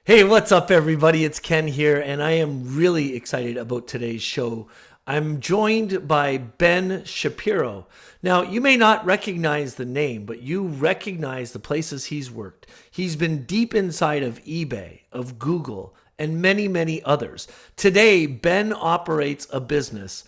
Hey, what's up, everybody? It's Ken here, and I am really excited about today's show. I'm joined by Ben Shapiro. Now, you may not recognize the name, but you recognize the places he's worked. He's been deep inside of eBay, of Google, and many, many others. Today, Ben operates a business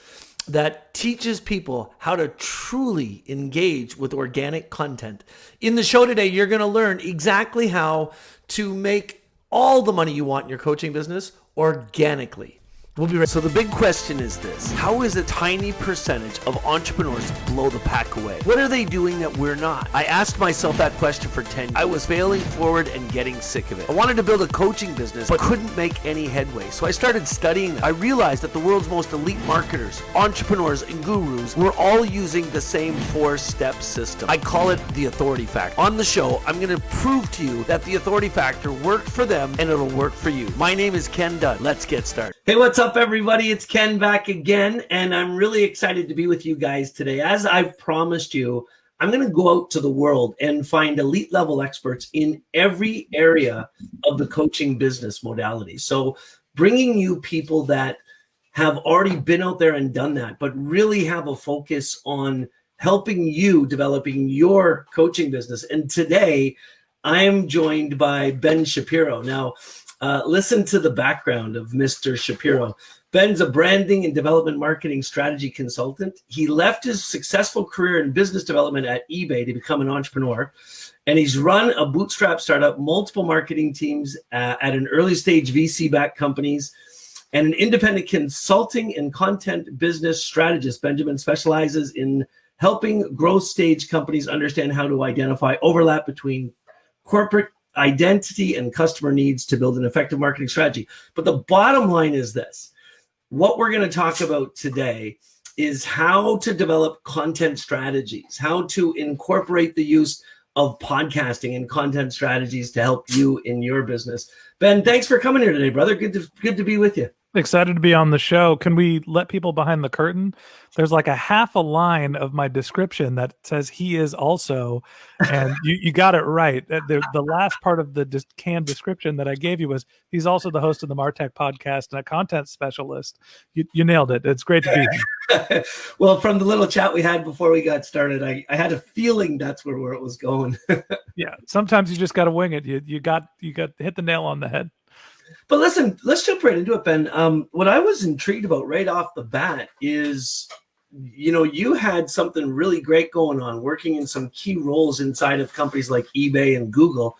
that teaches people how to truly engage with organic content. In the show today, you're going to learn exactly how to make all the money you want in your coaching business organically. We'll be right. So the big question is this: how is a tiny percentage of entrepreneurs blow the pack away? What are they doing that we're not? I asked myself that question for 10 years. I was failing forward and getting sick of it. I wanted to build a coaching business, but couldn't make any headway. So I started studying them. I realized that the world's most elite marketers, entrepreneurs, and gurus were all using the same 4-step system. I call it the authority factor. On the show, I'm going to prove to you that the authority factor worked for them and it'll work for you. My name is Ken Dunn. Let's get started. Hey, what's up, everybody? It's Ken back again, and I'm really excited to be with you guys today. As I've promised you, I'm going to go out to the world and find elite level experts in every area of the coaching business modality. So bringing you people that have already been out there and done that, but really have a focus on helping you developing your coaching business. And today I am joined by Ben Shapiro. Now, listen to the background of Mr. Shapiro. Ben's a branding and development marketing strategy consultant. He left his successful career in business development at eBay to become an entrepreneur. And he's run a bootstrap startup, multiple marketing teams at an early stage VC-backed companies, and an independent consulting and content business strategist. Benjamin specializes in helping growth stage companies understand how to identify overlap between corporate identity and customer needs to build an effective marketing strategy. But the bottom line is this: what we're going to talk about today is how to develop content strategies, how to incorporate the use of podcasting and content strategies to help you in your business. Ben, thanks for coming here today, brother. Good to be with you. Excited to be on the show. Can we let people behind the curtain? There's like a half a line of my description that says he is also, and you got it right. The last part of the canned description that I gave you was he's also the host of the Martech podcast and a content specialist. You nailed it. It's great to be here. Well, from the little chat we had before we got started, I had a feeling that's where it was going. Yeah, sometimes you just got to wing it. You got hit the nail on the head. But listen, let's jump right into it, Ben. What I was intrigued about right off the bat is, you had something really great going on, working in some key roles inside of companies like eBay and Google.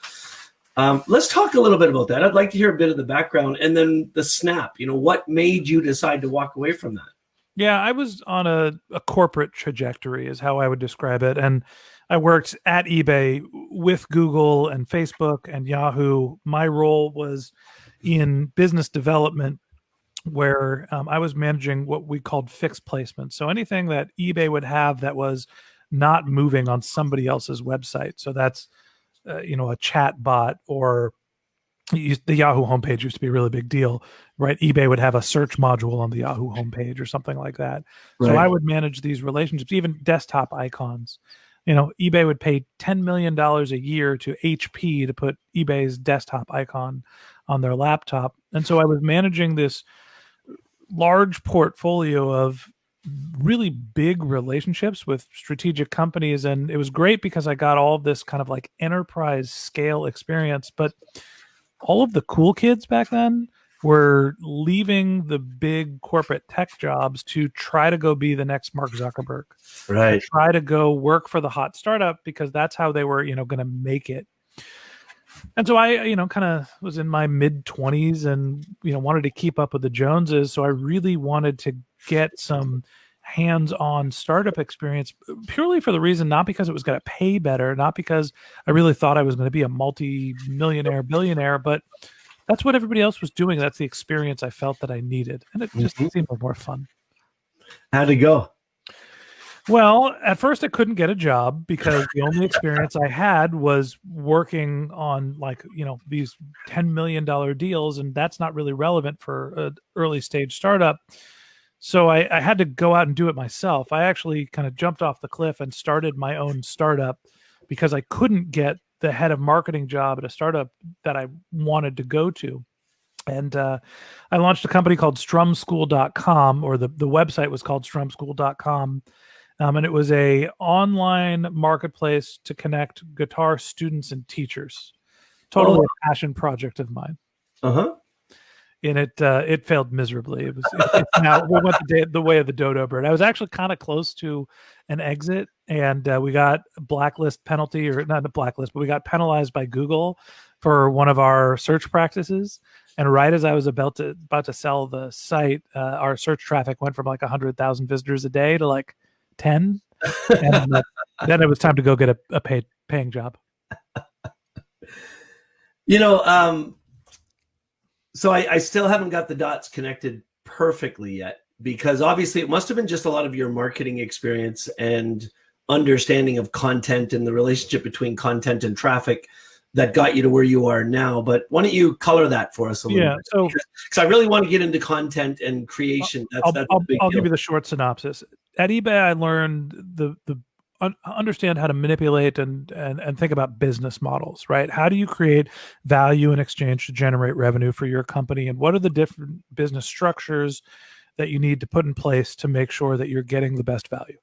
Let's talk a little bit about that. I'd like to hear a bit of the background and then the snap. What made you decide to walk away from that? Yeah, I was on a corporate trajectory is how I would describe it. And I worked at eBay with Google and Facebook and Yahoo. My role was in business development, where I was managing what we called fixed placements. So anything that eBay would have that was not moving on somebody else's website. So that's, a chat bot, or the Yahoo homepage used to be a really big deal, right? eBay would have a search module on the Yahoo homepage or something like that. Right. So I would manage these relationships, even desktop icons. eBay would pay $10 million a year to HP to put eBay's desktop icon on their laptop. And so I was managing this large portfolio of really big relationships with strategic companies. And it was great because I got all of this kind of like enterprise scale experience. But all of the cool kids back then were leaving the big corporate tech jobs to try to go be the next Mark Zuckerberg. Right. Try to go work for the hot startup because that's how they were, going to make it. And so I, kind of was in my mid-20s and, wanted to keep up with the Joneses. So I really wanted to get some hands-on startup experience purely for the reason, not because it was going to pay better, not because I really thought I was going to be a multi-millionaire, billionaire, but that's what everybody else was doing. That's the experience I felt that I needed. And it just seemed more fun. How'd it go? Well, at first I couldn't get a job because the only experience I had was working on these $10 million deals. And that's not really relevant for an early stage startup. So I had to go out and do it myself. I actually kind of jumped off the cliff and started my own startup because I couldn't get the head of marketing job at a startup that I wanted to go to. And I launched a company called strumschool.com, or the website was called strumschool.com. And it was a online marketplace to connect guitar students and teachers. Totally a passion project of mine. Uh-huh. And it failed miserably. It's now we went the way of the dodo bird. I was actually kind of close to an exit, and we got blacklist penalty, or not a blacklist, but we got penalized by Google for one of our search practices. And right as I was about to sell the site, our search traffic went from like 100,000 visitors a day to like 10, and then it was time to go get a paying job. You know, so I still haven't got the dots connected perfectly yet, because obviously it must have been just a lot of your marketing experience and understanding of content and the relationship between content and traffic that got you to where you are now. But why don't you color that for us a little bit? So, because I really want to get into content and creation. That's a big I'll deal. give you the short synopsis. At eBay, I learned understand how to manipulate and think about business models, right? How do you create value in exchange to generate revenue for your company? And what are the different business structures that you need to put in place to make sure that you're getting the best value?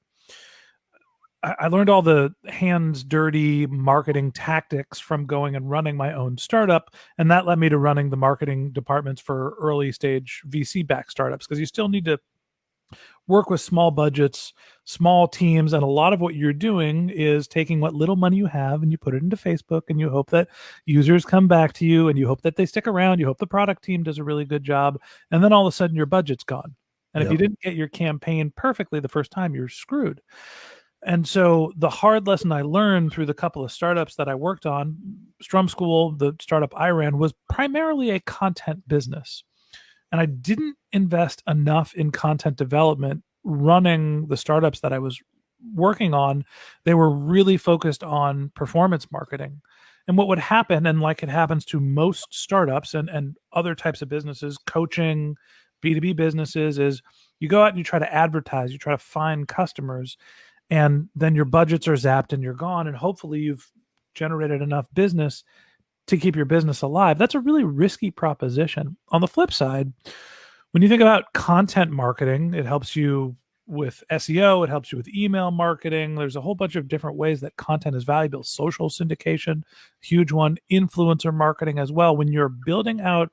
I learned all the hands dirty marketing tactics from going and running my own startup. And that led me to running the marketing departments for early stage VC backed startups, because you still need to work with small budgets, small teams. And a lot of what you're doing is taking what little money you have and you put it into Facebook, and you hope that users come back to you, and you hope that they stick around. You hope the product team does a really good job. And then all of a sudden your budget's gone. And if you didn't get your campaign perfectly the first time, you're screwed. And so the hard lesson I learned through the couple of startups that I worked on, Strum School, the startup I ran, was primarily a content business. And I didn't invest enough in content development running the startups that I was working on. They were really focused on performance marketing. And what would happen, and like it happens to most startups and other types of businesses, coaching, B2B businesses, is you go out and you try to advertise, you try to find customers, and then your budgets are zapped and you're gone. And hopefully you've generated enough business to keep your business alive. That's a really risky proposition. On the flip side, when you think about content marketing, it helps you with SEO, it helps you with email marketing. There's a whole bunch of different ways that content is valuable. Social syndication, huge one. Influencer marketing as well. When you're building out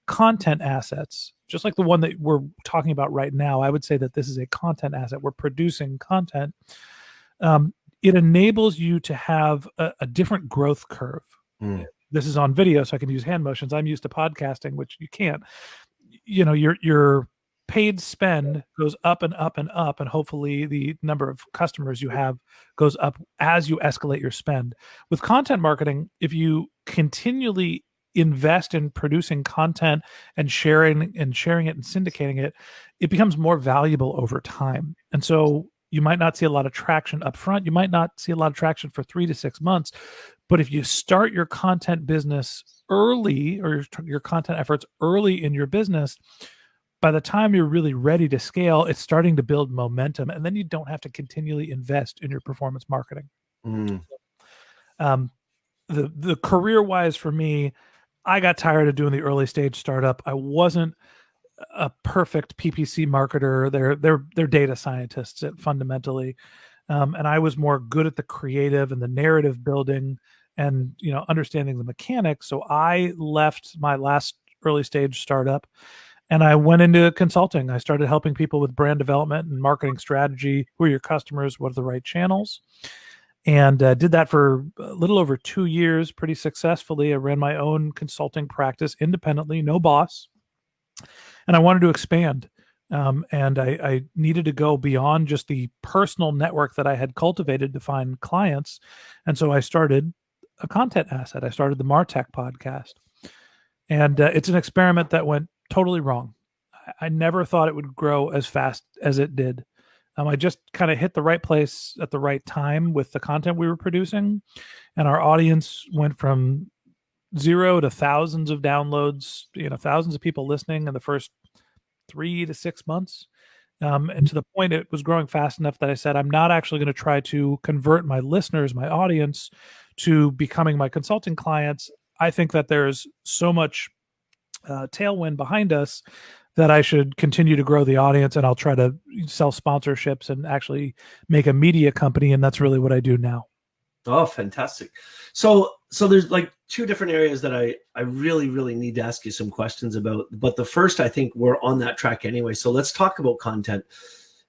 content assets, just like the one that we're talking about right now, I would say that this is a content asset. We're producing content. It enables you to have a different growth curve. This is on video, so I can use hand motions. I'm used to podcasting, which you can't. You know, your paid spend goes up and up and up, and hopefully the number of customers you have goes up as you escalate your spend. With content marketing, if you continually invest in producing content and sharing it and syndicating it, it becomes more valuable over time. And so you might not see a lot of traction up front. You might not see a lot of traction for 3 to 6 months. But if you start your content business early, or your content efforts early in your business, by the time you're really ready to scale, it's starting to build momentum. And then you don't have to continually invest in your performance marketing. The career-wise for me, I got tired of doing the early stage startup. I wasn't a perfect PPC marketer. They're data scientists fundamentally. And I was more good at the creative and the narrative building and, understanding the mechanics. So I left my last early stage startup and I went into consulting. I started helping people with brand development and marketing strategy. Who are your customers? What are the right channels? And did that for a little over 2 years pretty successfully. I ran my own consulting practice independently, no boss. And I wanted to expand. And I needed to go beyond just the personal network that I had cultivated to find clients. And so I started a content asset. I started the Martech podcast. And it's an experiment that went totally wrong. I never thought it would grow as fast as it did. I just kind of hit the right place at the right time with the content we were producing. And our audience went from 0 to thousands of downloads, thousands of people listening in the first 3 to 6 months. And to the point, it was growing fast enough that I said, I'm not actually going to try to convert my listeners, my audience, to becoming my consulting clients, I think that there's so much tailwind behind us that I should continue to grow the audience, and I'll try to sell sponsorships and actually make a media company. And that's really what I do now. Oh, fantastic. So there's like two different areas that I really, really need to ask you some questions about. But the first, I think we're on that track anyway. So let's talk about content.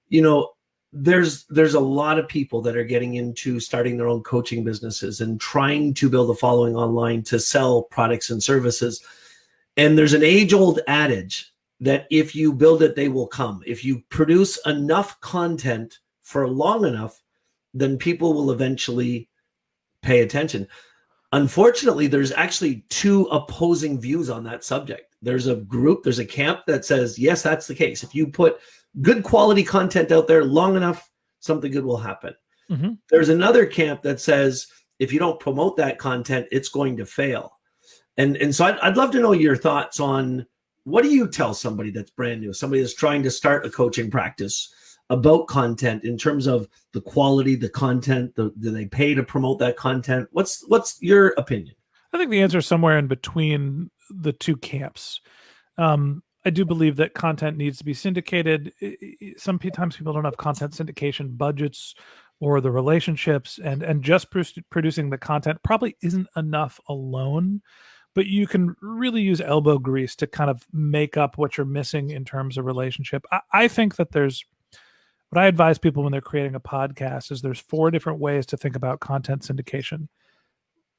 You know, there's a lot of people that are getting into starting their own coaching businesses and trying to build a following online to sell products and services. And there's an age-old adage that if you build it, they will come. If you produce enough content for long enough, then people will eventually pay attention. Unfortunately, there's actually two opposing views on that subject. There's a camp that says, yes, that's the case. If you put good quality content out there long enough, something good will happen. Mm-hmm. There's another camp that says, if you don't promote that content, it's going to fail. And so I'd love to know your thoughts on, what do you tell somebody that's brand new, somebody that's trying to start a coaching practice, about content in terms of the quality, the content, do they pay to promote that content? What's your opinion? I think the answer is somewhere in between the two camps. I do believe that content needs to be syndicated. Sometimes people don't have content syndication budgets or the relationships, and just producing the content probably isn't enough alone. But you can really use elbow grease to kind of make up what you're missing in terms of relationship. I think that what I advise people when they're creating a podcast is there's 4 different ways to think about content syndication.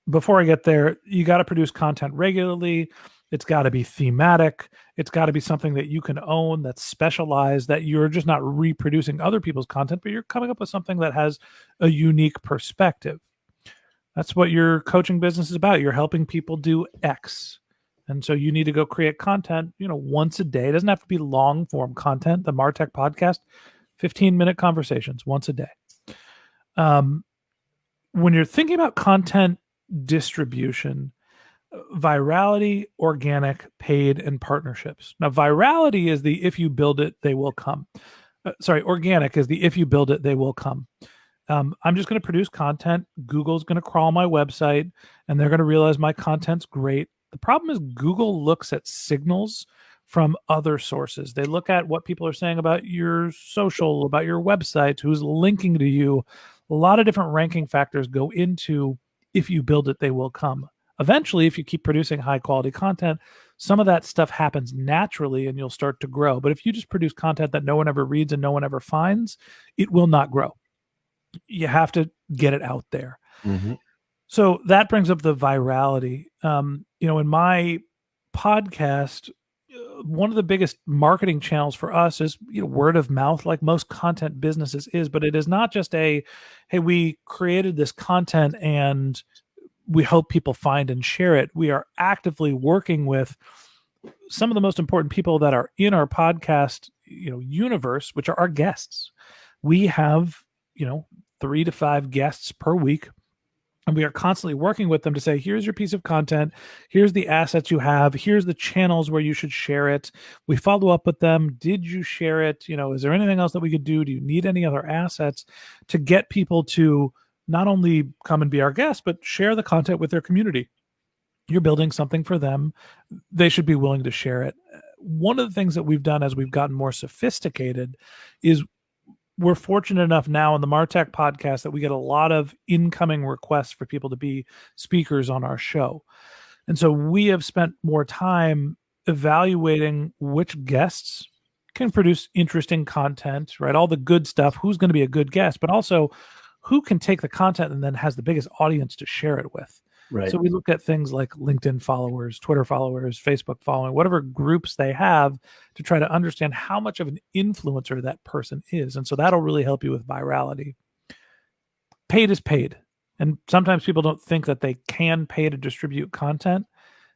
Before I get there, you got to produce content regularly. It's got to be thematic. It's got to be something that you can own, that's specialized, that you're just not reproducing other people's content, but you're coming up with something that has a unique perspective. That's what your coaching business is about. You're helping people do X. And so you need to go create content, once a day. It doesn't have to be long form content. The Martech podcast, 15-minute conversations once a day. When you're thinking about content distribution, virality, organic, paid, and partnerships. Now, virality is the if you build it, they will come. Organic is the if you build it, they will come. I'm just going to produce content. Google's going to crawl my website, and they're going to realize my content's great. The problem is Google looks at signals from other sources. They look at what people are saying about your social, about your website, who's linking to you. A lot of different ranking factors go into if you build it, they will come. Eventually, if you keep producing high quality content, some of that stuff happens naturally and you'll start to grow. But if you just produce content that no one ever reads and no one ever finds, it will not grow. You have to get it out there. Mm-hmm. So that brings up the virality. In my podcast, one of the biggest marketing channels for us is word of mouth, like most content businesses is, but it is not just hey, we created this content and we hope people find and share it. We are actively working with some of the most important people that are in our podcast, universe, which are our guests. We have, 3 to 5 guests per week. And we are constantly working with them to say, here's your piece of content. Here's the assets you have. Here's the channels where you should share it. We follow up with them. Did you share it? Is there anything else that we could do? Do you need any other assets to get people to not only come and be our guests, but share the content with their community? You're building something for them. They should be willing to share it. One of the things that we've done as we've gotten more sophisticated is we're fortunate enough now in the Martech podcast that we get a lot of incoming requests for people to be speakers on our show. And so we have spent more time evaluating which guests can produce interesting content, right? All the good stuff, who's going to be a good guest, but also who can take the content and then has the biggest audience to share it with. Right. So we look at things like LinkedIn followers, Twitter followers, Facebook following, whatever groups they have to try to understand how much of an influencer that person is. And so that'll really help you with virality. Paid is paid. And sometimes people don't think that they can pay to distribute content.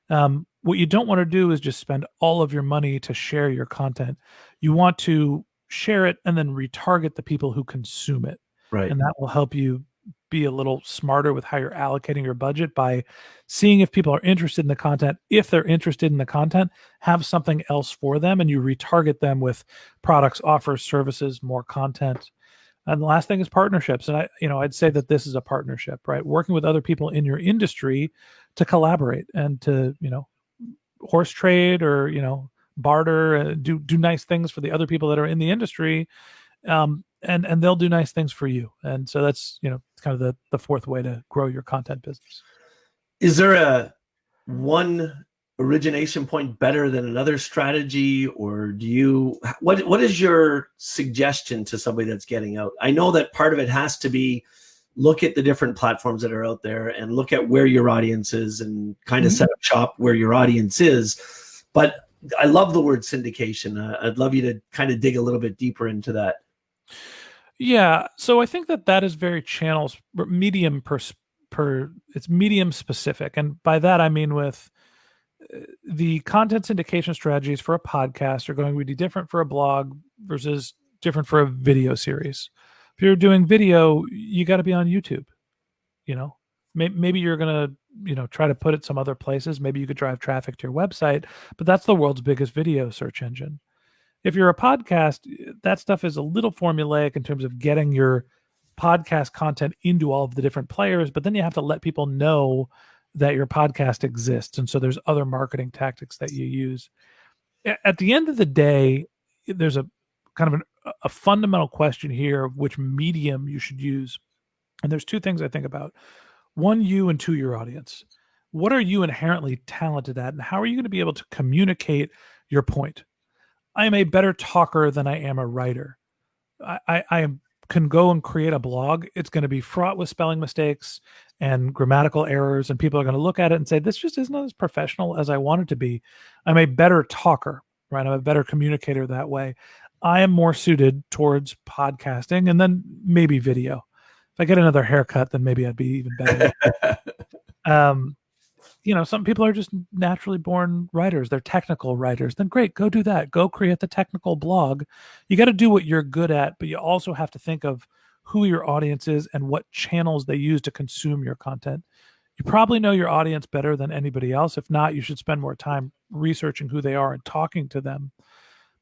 What you don't want to do is just spend all of your money to share your content. You want to share it and then retarget the people who consume it. Right. And that will help you be a little smarter with how you're allocating your budget by seeing if people are interested in the content. If they're interested in the content, have something else for them and you retarget them with products, offers, services, more content. And the last thing is partnerships. And I'd say that this is a partnership, right? Working with other people in your industry to collaborate and to, horse trade or, barter, do nice things for the other people that are in the industry. And they'll do nice things for you. And so that's, kind of the fourth way to grow your content business. Is there a one origination point better than another strategy, or do you what is your suggestion to somebody that's getting out? I know that part of it has to be look at the different platforms that are out there and look at where your audience is and kind of set up shop where your audience is. But I love the word syndication. I'd love you to kind of dig a little bit deeper into that. Yeah, so I think that is very channels medium it's medium specific, and by that I mean with the content syndication strategies for a podcast are going to be different for a blog versus different for a video series. If you're doing video, you got to be on YouTube. Maybe you're gonna try to put it some other places. Maybe you could drive traffic to your website, but that's the world's biggest video search engine. If you're a podcast, that stuff is a little formulaic in terms of getting your podcast content into all of the different players, but then you have to let people know that your podcast exists. And so there's other marketing tactics that you use. At the end of the day, there's a kind of a fundamental question here of which medium you should use. And there's two things I think about. One, you, and two, your audience. What are you inherently talented at? And how are you going to be able to communicate your point? I am a better talker than I am a writer. I can go and create a blog. It's going to be fraught with spelling mistakes and grammatical errors, and people are going to look at it and say, this just isn't as professional as I want it to be. I'm a better talker, right? I'm a better communicator that way. I am more suited towards podcasting and then maybe video. If I get another haircut, then maybe I'd be even better. Some people are just naturally born writers. They're technical writers. Then great, go do that. Go create the technical blog. You got to do what you're good at, but you also have to think of who your audience is and what channels they use to consume your content. You probably know your audience better than anybody else. If not, you should spend more time researching who they are and talking to them.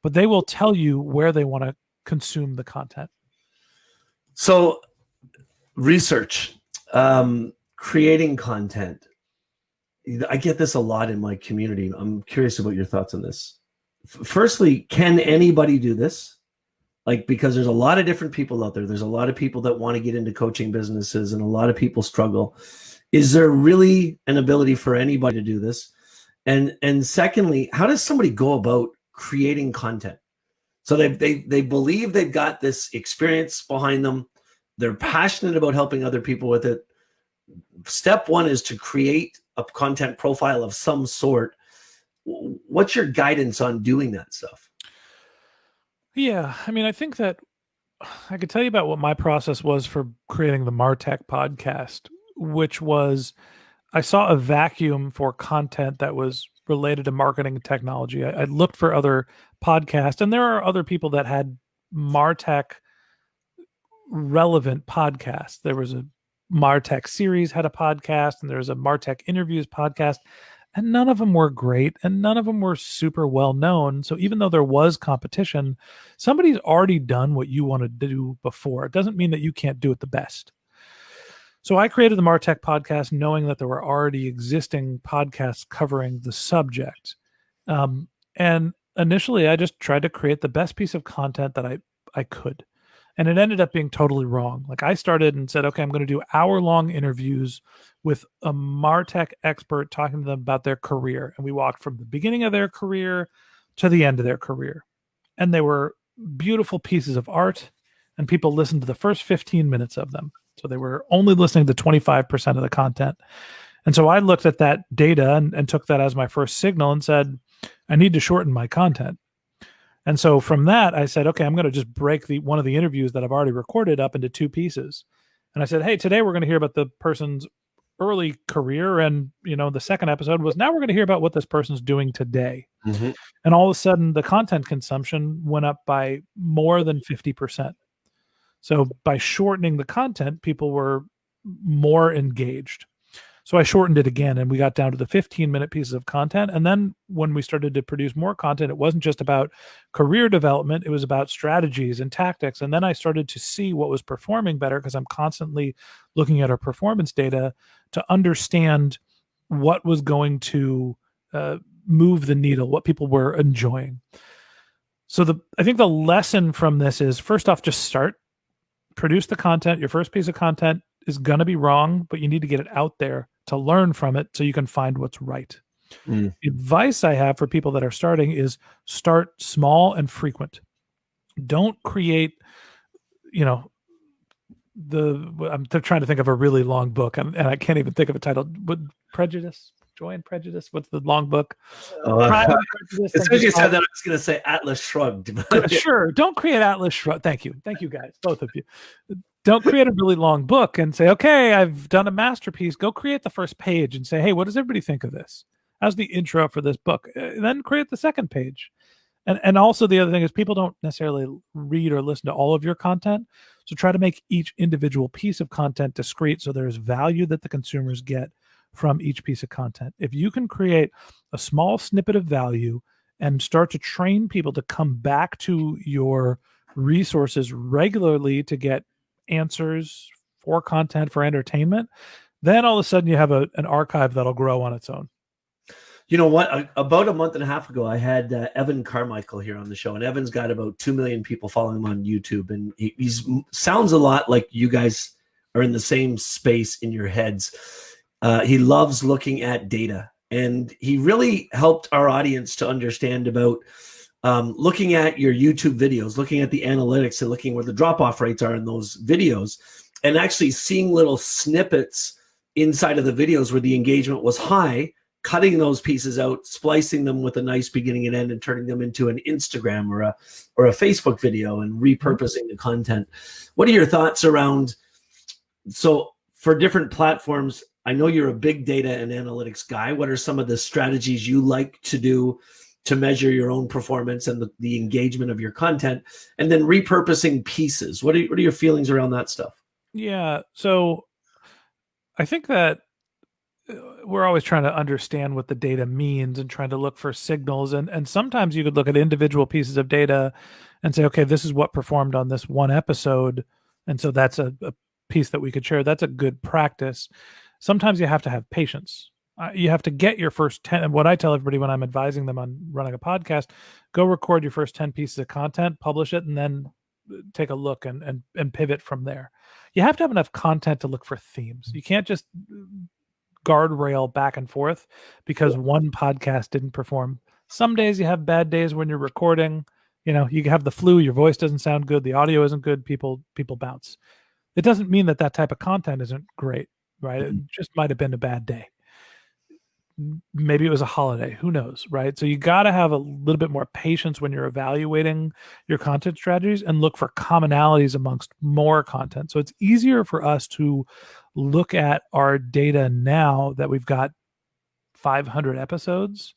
But they will tell you where they want to consume the content. So, research, creating content. I get this a lot in my community. I'm curious about your thoughts on this. Firstly, can anybody do this? Because there's a lot of different people out there. There's a lot of people that want to get into coaching businesses and a lot of people struggle. Is there really an ability for anybody to do this? And secondly, how does somebody go about creating content? So they believe they've got this experience behind them. They're passionate about helping other people with it. Step one is to create a content profile of some sort. What's your guidance on doing that stuff? Yeah, I think that I could tell you about what my process was for creating the Martech podcast, which was I saw a vacuum for content that was related to marketing and technology. I looked for other podcasts, and there are other people that had Martech relevant podcasts. There was a Martech series had a podcast, and there's a Martech interviews podcast, and none of them were great, and none of them were super well known. So even though there was competition, somebody's already done what you want to do before. It doesn't mean that you can't do it the best. So I created the Martech podcast knowing that there were already existing podcasts covering the subject. And initially, I just tried to create the best piece of content that I could. And it ended up being totally wrong. I started and said, okay, I'm going to do hour-long interviews with a Martech expert talking to them about their career. And we walked from the beginning of their career to the end of their career. And they were beautiful pieces of art, and people listened to the first 15 minutes of them. So they were only listening to 25% of the content. And so I looked at that data and took that as my first signal and said, I need to shorten my content. And so from that, I said, okay, I'm going to just break one of the interviews that I've already recorded up into two pieces. And I said, hey, today we're going to hear about the person's early career. And, the second episode was now we're going to hear about what this person's doing today. Mm-hmm. And all of a sudden, the content consumption went up by more than 50%. So by shortening the content, people were more engaged. So I shortened it again, and we got down to the 15-minute pieces of content. And then when we started to produce more content, it wasn't just about career development, it was about strategies and tactics. And then I started to see what was performing better, because I'm constantly looking at our performance data to understand what was going to move the needle, what people were enjoying. So I think the lesson from this is, first off, just start, produce the content. Your first piece of content is going to be wrong, but you need to get it out there to learn from it so you can find what's right. The advice I have for people that are starting is start small and frequent. Don't create, I'm trying to think of a really long book, and I can't even think of a title. Joy and Prejudice. What's the long book? As soon as you said that, I was going to say Atlas Shrugged. Sure. Don't create Atlas Shrugged. Thank you, guys, both of you. Don't create a really long book and say, okay, I've done a masterpiece. Go create the first page and say, hey, what does everybody think of this? How's the intro for this book? Then create the second page. And also the other thing is, people don't necessarily read or listen to all of your content. So try to make each individual piece of content discrete, so there's value that the consumers get from each piece of content. If you can create a small snippet of value and start to train people to come back to your resources regularly to get answers for content, for entertainment, then all of a sudden you have an archive that'll grow on its own. You know what? About a month and a half ago, I had Evan Carmichael here on the show, and Evan's got about 2 million people following him on YouTube, and he sounds a lot like you guys are in the same space in your heads. He loves looking at data, and he really helped our audience to understand about looking at your YouTube videos, looking at the analytics, and looking where the drop-off rates are in those videos, and actually seeing little snippets inside of the videos where the engagement was high, cutting those pieces out, splicing them with a nice beginning and end, and turning them into an Instagram or a Facebook video, and repurposing the content. What are your thoughts around, so for different platforms, I know you're a big data and analytics guy. What are some of the strategies you like to do to measure your own performance and the engagement of your content, and then repurposing pieces? What are your feelings around that stuff? Yeah. So I think that we're always trying to understand what the data means and trying to look for signals. And sometimes you could look at individual pieces of data and say, okay, this is what performed on this one episode. And so that's a piece that we could share. That's a good practice. Sometimes you have to have patience. You have to get your first 10. And what I tell everybody when I'm advising them on running a podcast, go record your first 10 pieces of content, publish it, and then take a look and pivot from there. You have to have enough content to look for themes. You can't just guardrail back and forth because one podcast didn't perform. Some days you have bad days when you're recording. You have the flu, your voice doesn't sound good, the audio isn't good, people bounce. It doesn't mean that type of content isn't great, right? It just might have been a bad day. Maybe it was a holiday, who knows, right? So you got to have a little bit more patience when you're evaluating your content strategies and look for commonalities amongst more content. So it's easier for us to look at our data now that we've got 500 episodes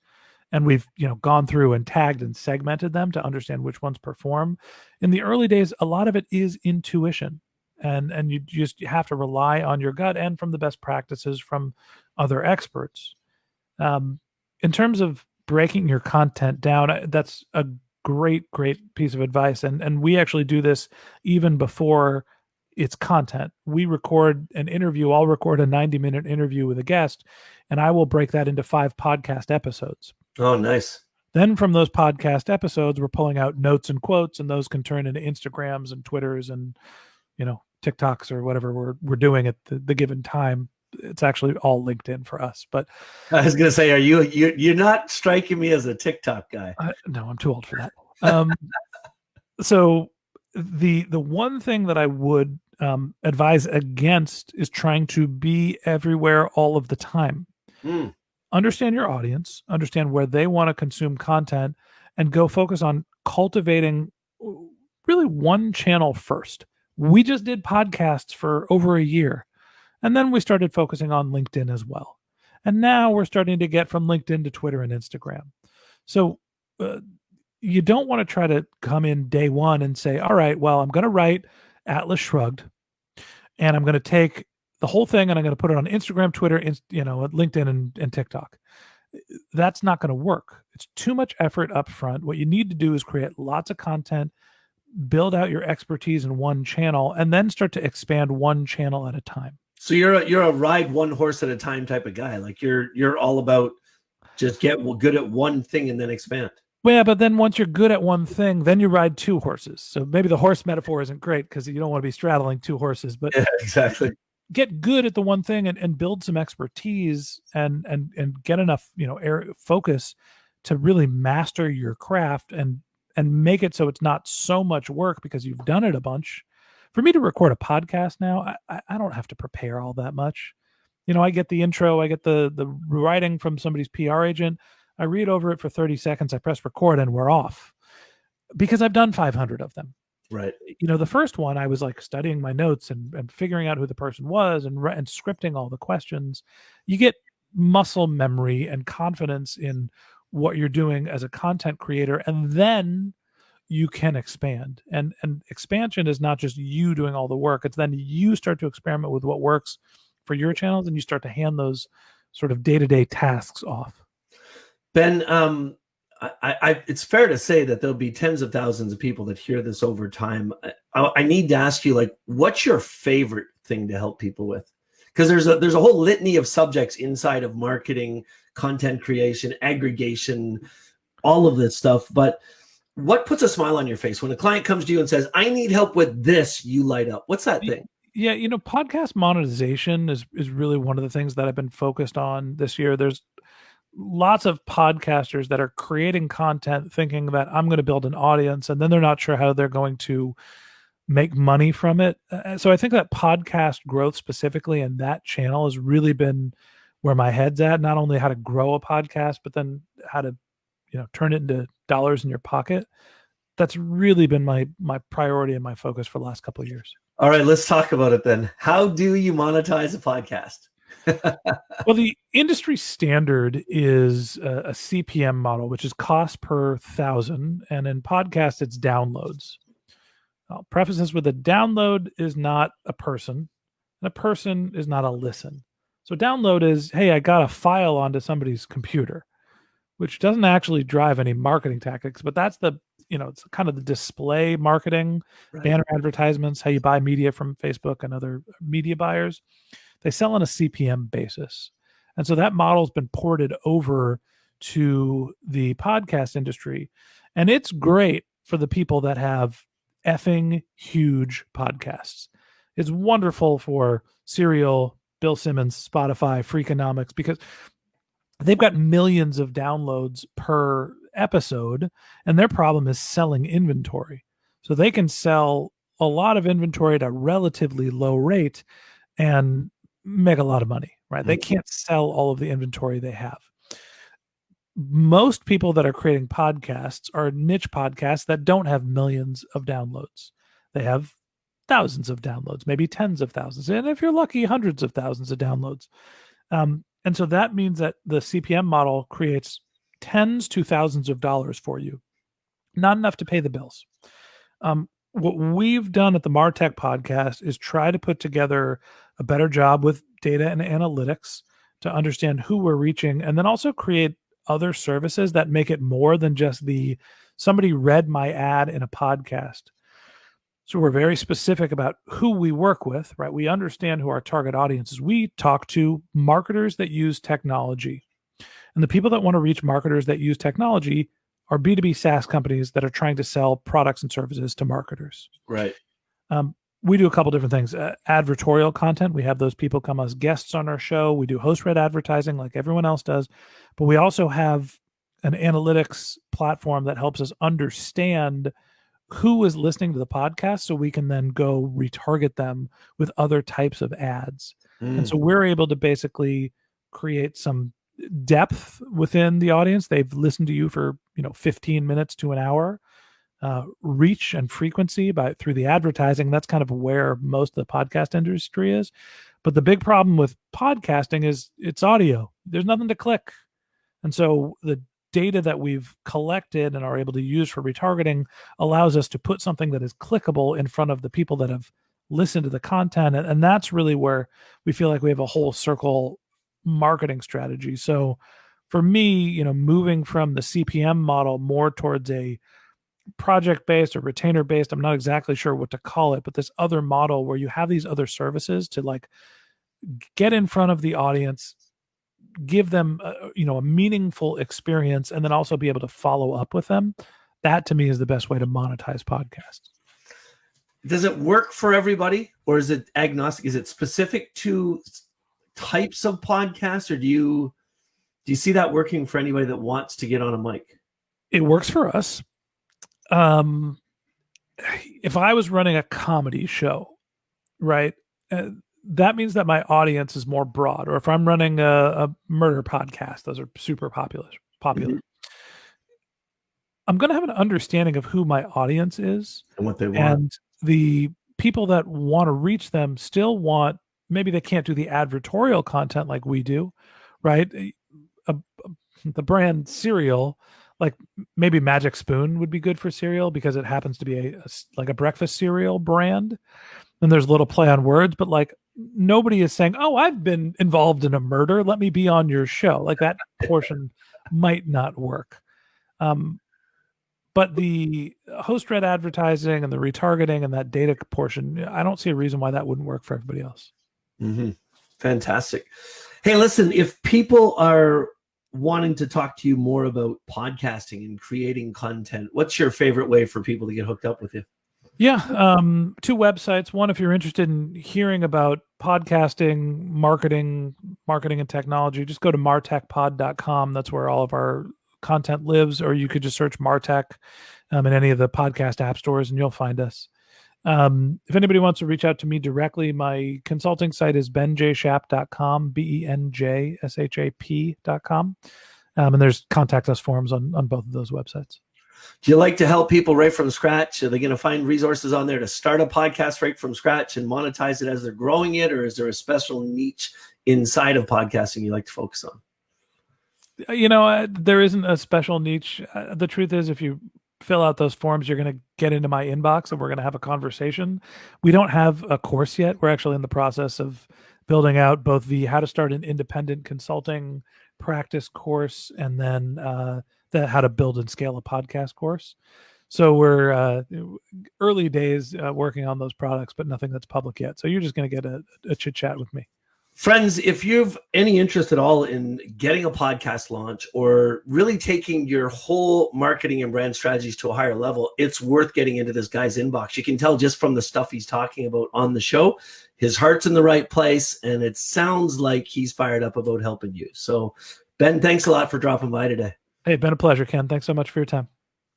and we've gone through and tagged and segmented them to understand which ones perform. In the early days, a lot of it is intuition, and you just have to rely on your gut and from the best practices from other experts. In terms of breaking your content down, that's a great piece of advice. And we actually do this even before it's content. We record an interview. I'll record a 90-minute interview with a guest, and I will break that into 5 podcast episodes. Oh, nice. Then from those podcast episodes, we're pulling out notes and quotes, and those can turn into Instagrams and Twitters and, TikToks or whatever we're doing at the given time. It's actually all LinkedIn for us. But I was going to say, you're not striking me as a TikTok guy. No, I'm too old for that. So the one thing that I would advise against is trying to be everywhere all of the time. Understand your audience, understand where they want to consume content, and go focus on cultivating really one channel first. We just did podcasts for over a year. And then we started focusing on LinkedIn as well. And now we're starting to get from LinkedIn to Twitter and Instagram. So you don't want to try to come in day one and say, all right, well, I'm going to write Atlas Shrugged, and I'm going to take the whole thing and I'm going to put it on Instagram, Twitter, LinkedIn and TikTok. That's not going to work. It's too much effort up front. What you need to do is create lots of content, build out your expertise in one channel, and then start to expand one channel at a time. So you're a ride one horse at a time type of guy. Like you're all about just get good at one thing and then expand. Well, yeah, but then once you're good at one thing, then you ride two horses. So maybe the horse metaphor isn't great because you don't want to be straddling two horses, but yeah, exactly. Get good at the one thing and build some expertise and get enough, focus to really master your craft and make it so it's not so much work because you've done it a bunch. For me to record a podcast now, I don't have to prepare all that much. I get the intro, I get the writing from somebody's PR agent. I read over it for 30 seconds, I press record, and we're off because I've done 500 of them. Right. The first one, I was like studying my notes and figuring out who the person was and scripting all the questions. You get muscle memory and confidence in what you're doing as a content creator, and then you can expand. And expansion is not just you doing all the work. It's then you start to experiment with what works for your channels, and you start to hand those sort of day-to-day tasks off. Ben, it's fair to say that there'll be tens of thousands of people that hear this over time. I need to ask you, like, what's your favorite thing to help people with? Because there's a whole litany of subjects inside of marketing, content creation, aggregation, all of this stuff. But what puts a smile on your face when a client comes to you and says, I need help with this? You light up. What's that thing? Yeah, podcast monetization is really one of the things that I've been focused on this year. There's lots of podcasters that are creating content thinking that I'm going to build an audience, and then they're not sure how they're going to make money from it. So I think that podcast growth specifically in that channel has really been where my head's at, not only how to grow a podcast, but then how to, turn it into dollars in your pocket. That's really been my priority and my focus for the last couple of years. All right, let's talk about it then. How do you monetize a podcast? Well, the industry standard is a CPM model, which is cost per thousand. And in podcast, it's downloads. I'll preface this with a download is not a person, and a person is not a listen. So download is, hey, I got a file onto somebody's computer, which doesn't actually drive any marketing tactics, but that's it's kind of the display marketing, right. Banner advertisements, how you buy media from Facebook and other media buyers. They sell on a CPM basis. And so that model's been ported over to the podcast industry. And it's great for the people that have effing huge podcasts. It's wonderful for Serial, Bill Simmons, Spotify, Freakonomics, because they've got millions of downloads per episode, and their problem is selling inventory. So they can sell a lot of inventory at a relatively low rate and make a lot of money, right? Mm-hmm. They can't sell all of the inventory they have. Most people that are creating podcasts are niche podcasts that don't have millions of downloads. They have thousands of downloads, maybe tens of thousands. And if you're lucky, hundreds of thousands of downloads. And so that means that the CPM model creates tens to thousands of dollars for you, not enough to pay the bills. What we've done at the MarTech podcast is try to put together a better job with data and analytics to understand who we're reaching, and then also create other services that make it more than just somebody read my ad in a podcast. So we're very specific about who we work with, right? We understand who our target audience is. We talk to marketers that use technology. And the people that want to reach marketers that use technology are B2B SaaS companies that are trying to sell products and services to marketers. Right. We do a couple different things. Advertorial content. We have those people come as guests on our show. We do host-read advertising like everyone else does. But we also have an analytics platform that helps us understand who is listening to the podcast so we can then go retarget them with other types of ads. And so we're able to basically create some depth within the audience. They've listened to you for 15 minutes to an hour. Reach and frequency through the advertising. That's kind of where most of the podcast industry is. But the big problem with podcasting is it's audio. There's nothing to click. And so the data that we've collected and are able to use for retargeting allows us to put something that is clickable in front of the people that have listen to the content. And that's really where we feel like we have a whole circle marketing strategy. So for me, moving from the CPM model more towards a project-based or retainer-based, I'm not exactly sure what to call it, but this other model where you have these other services to like get in front of the audience, give them a meaningful experience, and then also be able to follow up with them. That to me is the best way to monetize podcasts. Does it work for everybody, or is it agnostic? Is it specific to types of podcasts, or do you see that working for anybody that wants to get on a mic? It works for us. If I was running a comedy show, right, that means that my audience is more broad. Or if I'm running a murder podcast, those are super popular. Mm-hmm. I'm going to have an understanding of who my audience is and what they want. And the people that want to reach them still want, maybe they can't do the advertorial content like we do, right? The brand cereal, like maybe Magic Spoon would be good for cereal because it happens to be like a breakfast cereal brand. And there's a little play on words, but like nobody is saying, oh, I've been involved in a murder, let me be on your show. Like that portion might not work. But the host-read advertising and the retargeting and that data portion, I don't see a reason why that wouldn't work for everybody else. Mm-hmm. Fantastic. Hey, listen, if people are wanting to talk to you more about podcasting and creating content, what's your favorite way for people to get hooked up with you? Yeah, two websites. One, if you're interested in hearing about podcasting, marketing and technology, just go to martechpod.com. That's where all of our content lives, or you could just search Martech in any of the podcast app stores and you'll find us. If anybody wants to reach out to me directly, my consulting site is benjshap.com, benjshap.com. And there's contact us forms on both of those websites. Do you like to help people right from scratch? Are they going to find resources on there to start a podcast right from scratch and monetize it as they're growing it? Or is there a special niche inside of podcasting you like to focus on? There isn't a special niche. The truth is, if you fill out those forms, you're going to get into my inbox and we're going to have a conversation. We don't have a course yet. We're actually in the process of building out both the how to start an independent consulting practice course and then the how to build and scale a podcast course. So we're early days working on those products, but nothing that's public yet. So you're just going to get a chit chat with me. Friends, if you've any interest at all in getting a podcast launch or really taking your whole marketing and brand strategies to a higher level, it's worth getting into this guy's inbox. You can tell just from the stuff he's talking about on the show, his heart's in the right place, and it sounds like he's fired up about helping you. So, Ben, thanks a lot for dropping by today. Hey, it's been a pleasure, Ken. Thanks so much for your time.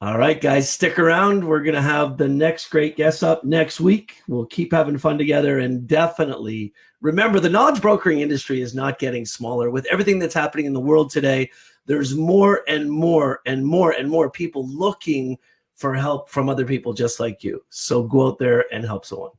All right, guys, stick around. We're going to have the next great guest up next week. We'll keep having fun together, and definitely remember, the knowledge brokering industry is not getting smaller. With everything that's happening in the world today, there's more and more and more and more people looking for help from other people just like you. So go out there and help someone.